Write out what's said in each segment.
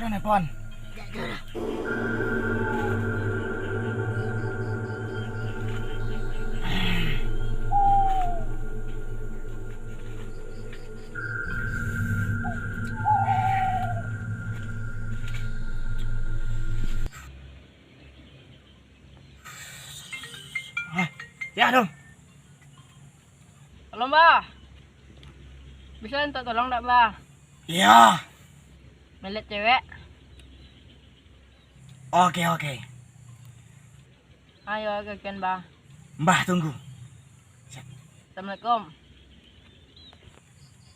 Udah nelpon. Ya dong. Halo Mbah, bisa minta tolong nggak Mbah? Iya. Melet cewek. Oke. Ayo kekian Mbah. Mbah tunggu. Assalamualaikum.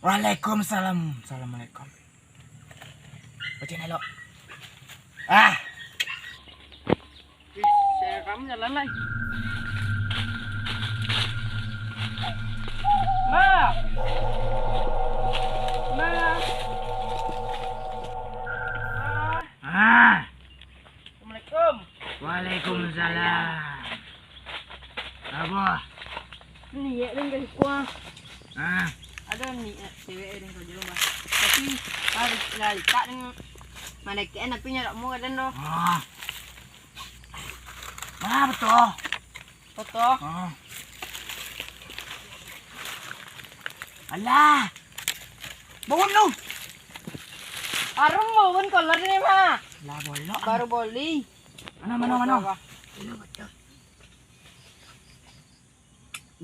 Waalaikumsalam. Assalamualaikum. Bocah nelok. Ah. Saya kamu jalan lagi. Mbah. Mbah. Ah. Assalamualaikum. Waalaikumsalam. Apa? Ini ya dengan kuah. Ah. Ada nih cewek yang kau jual Mbah. Tapi harus lari tak dengan mana kian tapi nyarak mau ada no. Ah. Ah betul. Foto. Ah. Alah. Bangun lu. Arum mau kan kolor ni Mbah. Lah bolok. Baru boli. Mana?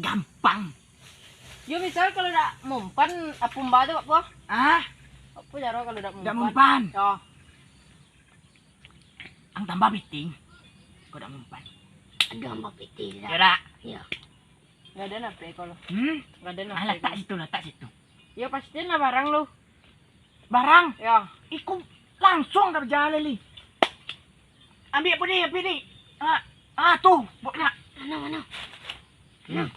Gampang. Yo misal kalau dak mempan apa Mbah tu apa? Ah, Apa cara kalau dak dak mempan? mempan. Yo. Ang tambah piting. Kau dak mempan. Ada mbak piti Ya dak. Ya. Enggak ada nape kalau. Enggak ada Alah nape. tak situ lah, tak situ. Ya pasti na barang lu. Barang. Ya. Ikut langsung dah berjalan li. Ambil apa ni? Tuh, banyak. Mana?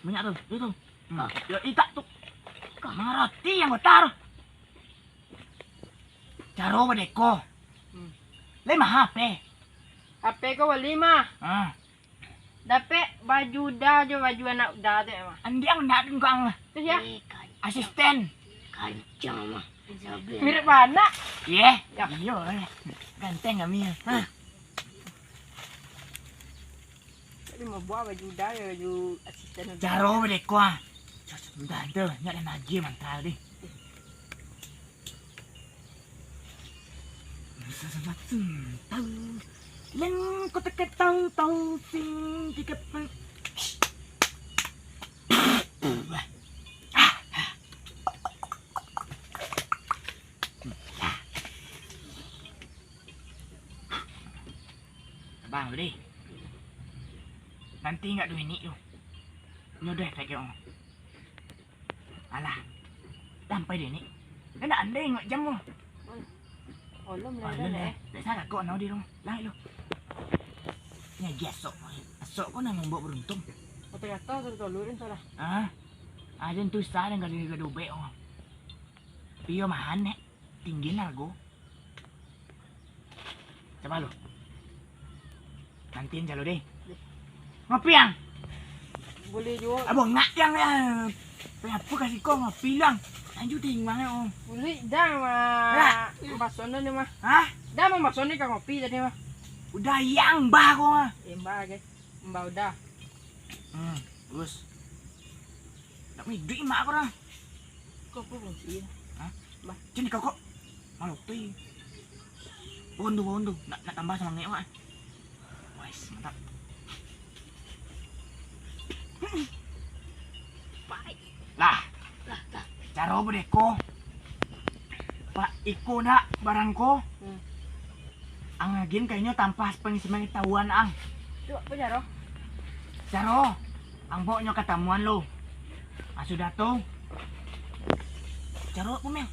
Banyak tu. Itu. Ya, itak tu. Mengerti yang betar. Caro badeko. Lima HP. HP ko wali mah. Ah. Dapat baju dah je baju anak dah tu mah. Andi ang nak kau ang Terus ya. asisten. Kancang mah. Isabel. Mirip anak. Yeah. Ya. Iyo. Ganteng kami. Ha. Tadi mau buat baju dah ya baju asisten. Caro badeko. Sudah tu, nak lagi mantra di. Tahu. Leng ko tak tahu sing tiket. Bang deh. Nanti enggak duit ni tu. Nyodeh tak kira. Alah. Sampai dia ni. Dia nak andai ngak jam tu. Oh, lu Wah, mulai dah. tak salah kau nak di rumah. Lah lu. Ni gesok. Esok kau nak membuat beruntung. Kau kata tu tolurin salah. Ah. Ada tu sah dengan dia kedubek oh. Pio mahan nek. Tinggi nargo. Coba lu. Nantiin jalo deh. Ngopi yang. Boleh juga. Abang nak yang apa kasih kau ngopi lang. Lanjut mana oh. Boleh dah mah. Masono ni mah. Hah? Dah mah masono ka ngopi tadi mah. Udah yang bah kau mah. Mbak guys. Mbak udah. Bagus. Tak punya duit mak kau dah. Kau pun fungsi. Hah? Bah, sini kau kok. Malu tu. Bondu. Nak tambah sama ngek mak. Wais, mantap. Baik. Lah, Lah. cara bodeko. Pak iko nak barangko. Ang agin kayaknya tanpa pengetahuan ang. Tu apa cara? Caro, ang boknya ketemuan lo. Sudah tu. Caro apa mel?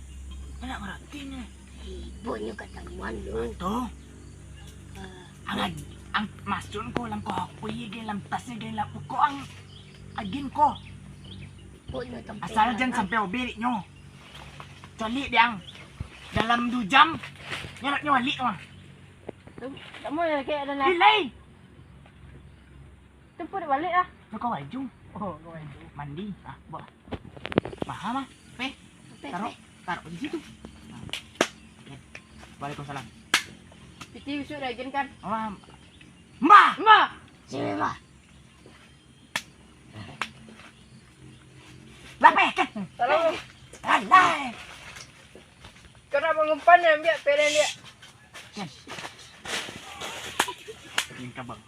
Nak merhatinya. Ibunya ketemuan lu. Tu. Ang masun ko lang ko kuy gelam tas gelam ko ang agin ko. Ibunya tempat. Asal jangan sampai obiri nyo. Cali diang dalam 2 jam nyaraknya wali mah. Tak mau ya kayak ada nak. Hilai. Tempur balik ah. Kau baju Oh, kau main. mandi. Bawa. Paham ah? Taruh di situ. Waalaikumsalam. Piti besok dah kan. Mbah. Mbak. Sini mah. Lapeh kan. Tolong. Alai. Kenapa ngumpan ya biar pelen dia. Yang kabang.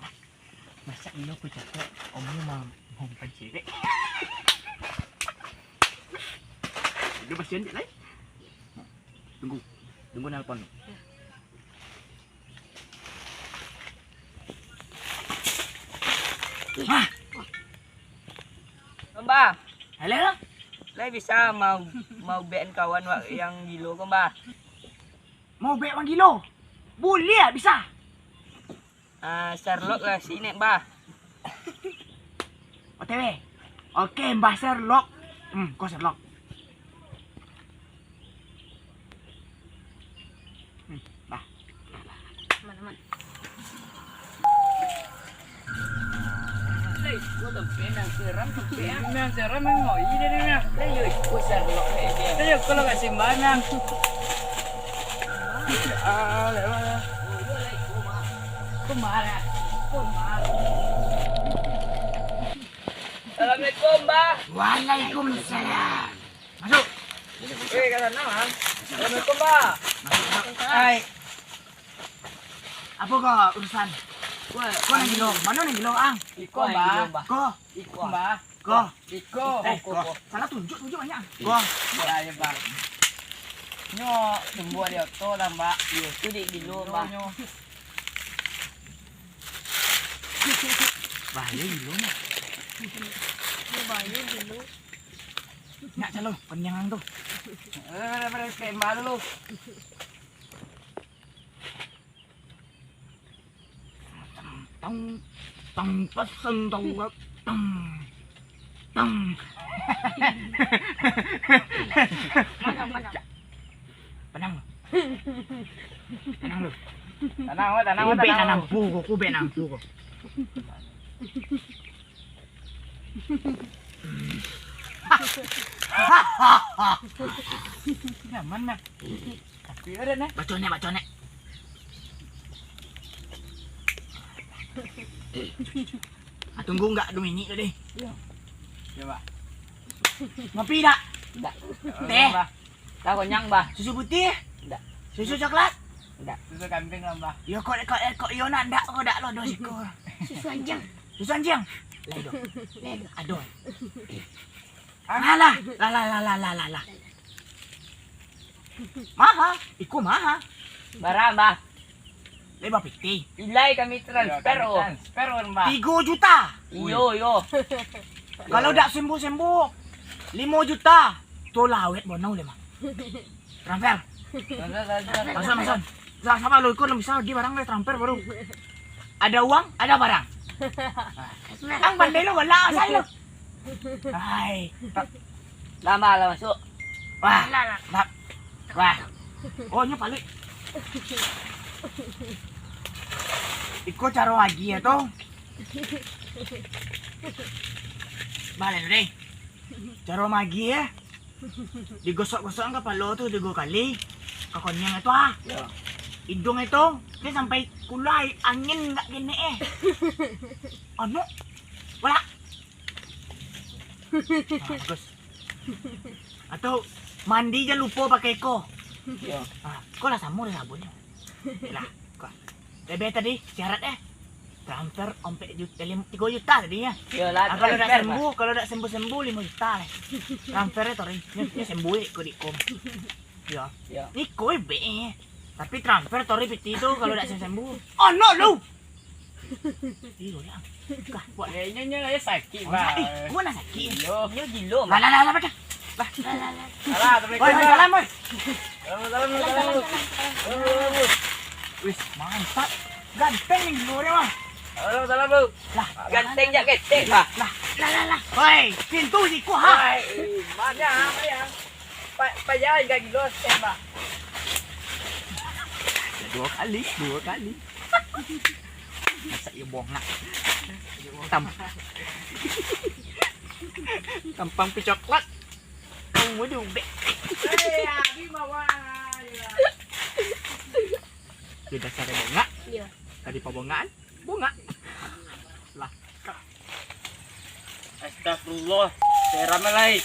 Masa ini aku cakap omnya mau ngumpan cewek. Udah bersihin dia lain. Tunggu nelpon. Ah, Mbak. halo. Lai bisa mau BN kawan wak yang gilo ke Mbak. Mau bek Bang Gilo? Boleh ya, bisa. Sherlock lah sini Mbak. OTW. Oke, Mbah Sherlock. Kok Sherlock? Mbah. Mana-mana. Lai, gua tuh penang seram tuh penang. Memang seram memang mau ide dia. Lai, gua Sherlock dia. Lai, kalau kasih sembarang. Lewat. Kumara. Assalamualaikum, Mbak. Waalaikumsalam. Masuk. Kata nama. Assalamualaikum, Mbak. Hai. Apa kau urusan? Kau nang Gilo? Mana nang Gilo, Ang? Iko, Mbak. Kau. Iko, Mbak. Kau. Iko. Kau. Salah tunjuk banyak. Kau. Ya, ya, Mbak. Nyo, sembuh dia to lah, Mbak. Yo, tu di Gilo, Mbak. Bahaya Gilo ni. Bahaya dulu. Nak calo, penyang tu. Mereka kembali dulu. Tong tong pesen tong tong tong. Mana-mana. Penang. Penang lu. Tenang, Ku bek nang pugo, ku bek nang pugo. Nyaman mah. Tapi ada nih. Bacone. Tunggu enggak 2 minit tu deh. Ya, Mbak. Ngopi tak? Enggak. Teh. Tak konyang, Mbak. Susu putih? Enggak. Susu coklat? Enggak. Susu kambing lah, Mbak. Ya kok yo nak ndak kok dak lo do sikor. Susu anjing. Susu anjing. Ledo. Ledo. Aduh. Lah. Maha, iku maha. Barang, Mbak. Leba piti. Ilai kami transfer, oh. Transfer, Mbak. 3 juta. Yo. Kalau dak sembuh 5 juta. Tu lawet bonau le mah. Transfer. Masan. Sama lo ikut lo bisa lagi barang le transfer baru. Ada uang, ada barang. Ang pandai lo wala asal lo. Hai. Lama lah masuk. Wah. Wah. Oh, nya balik. Iko caro lagi ya toh. Balik deh. Caro lagi ya. Digosok-gosok ang kapalo tuh 2 kali. Kakonyang ito ah. Idong ito. Dia sampai kulay. Angin nggak gini eh. Ano? Wala. Bagus. Atau mandi jangan lupa pakai ko. Kok lah sama udah sabunnya. Lah, kok. Bebe tadi syarat transfer ompe 3 juta tadinya. Kalau udah sembuh 5 juta lah. Transfernya tori, ini sembuh kok di kom. Ya. Ini koi be. Tapi transfer tori piti itu kalau udah sembuh. Oh no lu. Iyo ya. Kah, buat Kayaknya ya sakit, Mbak. Gua nak sakit. Yo gilo, Lah, baca. Salah, Salam, boy. Salam. Wis, mantap. Ganteng nih lu mah. Salam, Bro. Lah, Ganteng jak ketek, Pak. lah. Woi, pintu di ku ha. Mana ya? Pak jalan enggak gilo, Pak. 2 kali. Masa iya bohong nak. Tampang pi coklat. Kamu duduk. Abi bawa. Di dasarnya bunga. Iya. Tadi pabongaan, bunga. Lah, Astagfirullah. Saya ramalai.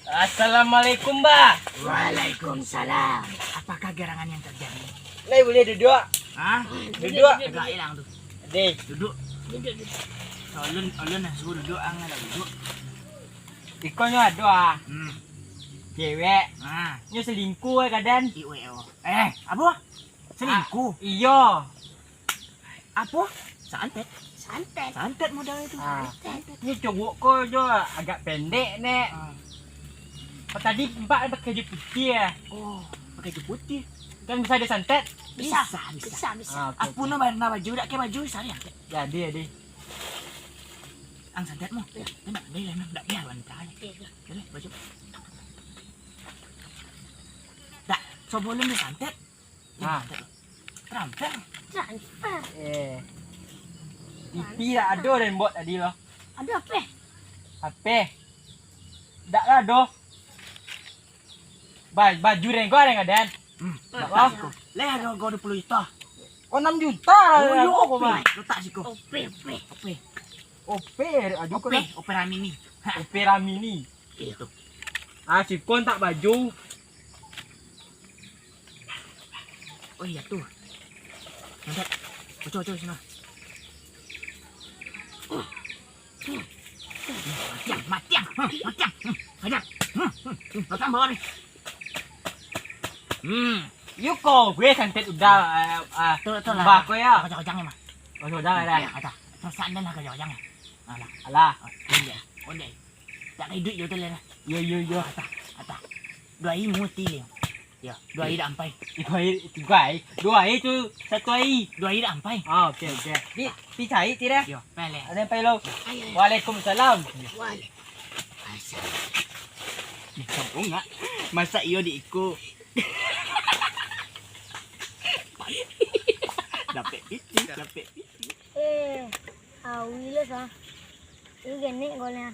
Assalamualaikum, Mbak. Waalaikumsalam. apakah gerangan yang terjadi? Lai boleh duduk. Hah? Duduk. Agak hilang tuh. Deh, Duduk. Duduk, duduk. So, ulun nah suruh duduk angin lah duduk. ikonnya ada cewek. Ah, Nyo selingkuh kadang. IWO. Apa? Selingkuh. Iya. Apa? Santet. Santet. Santet modal itu. Ah. Santet. Ini cowok kok jo agak pendek nek. Ah. Tadi mbak pakai baju putih ya. Oh, pakai baju putih. Kan bisa disantet. Bisa. Bisa, bisa. Bisa, bisa. Ah, Apa nama baju dak ke baju saya. Jadi. Ang santetmu. Memang dia memang dak biar wanita. Iya. Boleh baju. Dak, sebelum disantet. Ah. Terampil. Santet. Pipi tak ada dan buat tadi loh. Ada apa? Apa? Tak lah doh. Baju dan kau ada dan. Wah, leh ada 20 juta. Oh 6 juta Oh, lah. yo, Aku ope. mah. Letak siko. Ope, ope. Ope. Ope, aduh kau. Opera mini. Opera mini. Itu. Ah, si kon tak baju. Oh iya tuh. Nanti. Coba sana. Matiang. Makan bawah nih. Yuk kau gue santet udah. Tuh lah. Mbak kau ya. Kacang-kacangnya mah. Oh sudah ada. Ada. Terus ada lah kacang-kacangnya. Alah. Alah. Iya. Onde. Tak kayak duit jual lah. Yo. Ata. Dua i muti le. Ya, dua i dah sampai. Dua itu satu ai. Dua i dah sampai. Ah, okey. Pi cari tidak? Yo, pele. Ada yang paylo. Ayo. Waalaikumsalam. Waalaikumsalam. Ni kampung enggak? Masa iyo diikut. Dapat itu. Awilas ah. Ini gini golnya.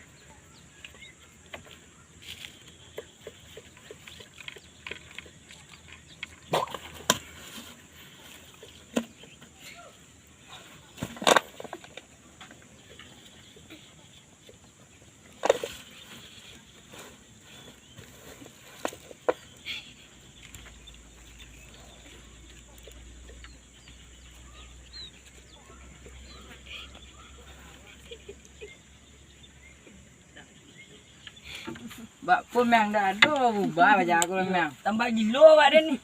Bak pun memang dah ada ubah baca aku memang. Tambah gilo bak dia ni.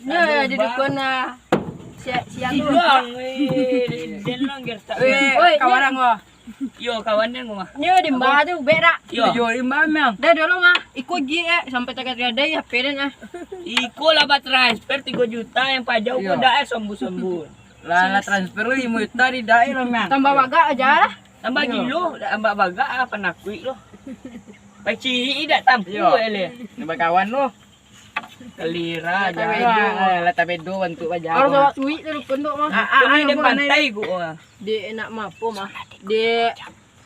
Ya, di dukun siang tu. Delong gertak. Oi, kawan gua. Yo kawan dia gua. Ni di mbah tu berak. Yo imam memang. Dah dulu mah ikut je sampai tak ada ya peren ah. Iko lah buat transfer 3 juta yang pajak Iya. udah dah sembuh-sembuh. Lah transfer lu 5 juta di dai lo memang. Tambah bagak aja lah. Tambah Iya. gilo, dah ambak baga apa nakui lo. Pai ciri dak tampu Iya. ele. Nampak kawan lu. Kelira Lah, aja. Lah tapi do bantu baca. Harus bawa duit tu dukun tu mah. Kami di pantai gua. Dia nak mampu mah. Dia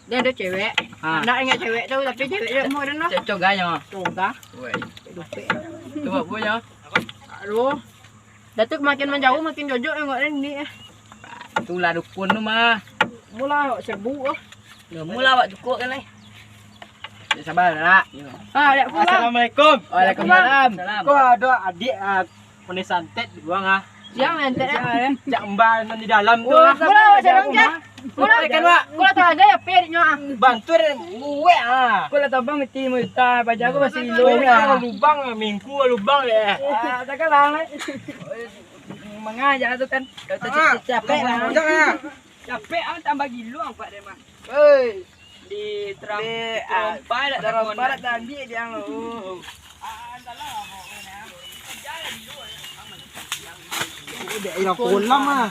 ada cewek. Ah. Nak ingat cewek tu tapi cewek dia mau dah. Cocok gaya. Tungga. Woi. Dupe. Coba punya. Aduh. Datuk makin menjauh makin jojok tengok ni. Itulah dukun tu mah. Mula serbu ah. Mula awak cukup kan lai. Sabar nak. Ah, dak pulang. Assalamualaikum. Waalaikumsalam. Kau ada adik punya santet buang ah. Siang nanti dah. Jak mbak di dalam tu. Mula awak serang je. Mula Kan wak. Kula tak ada ya pernya ah. Bantu gue ah. Kau lah tabang mesti muta pajak aku masih Lo lo ya lubang minggu lubang ya. Ah, takkan lah. Mengajar tu kan. Capek lah. Capek ah tambah gilo apa dia mah. Hei. Di terompai dak Terompak tadi dia lo. Udah ira kolam ah.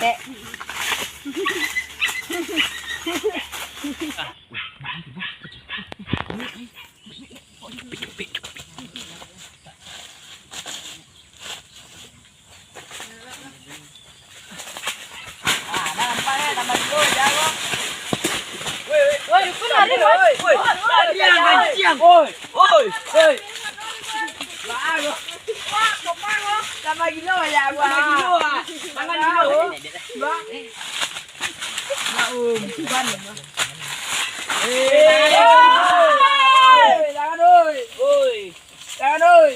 Tambah gilo ya gua. Tangan gilo. Jangan oi. Jangan oi.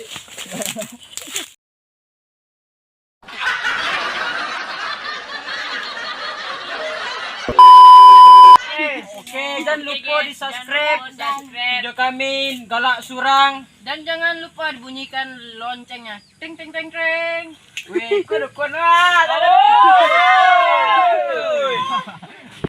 Oke, jangan lupa di-subscribe video kami Galak Surang. Dan jangan lupa bunyikan loncengnya. Ting ting ting ting. Wih, kau lah.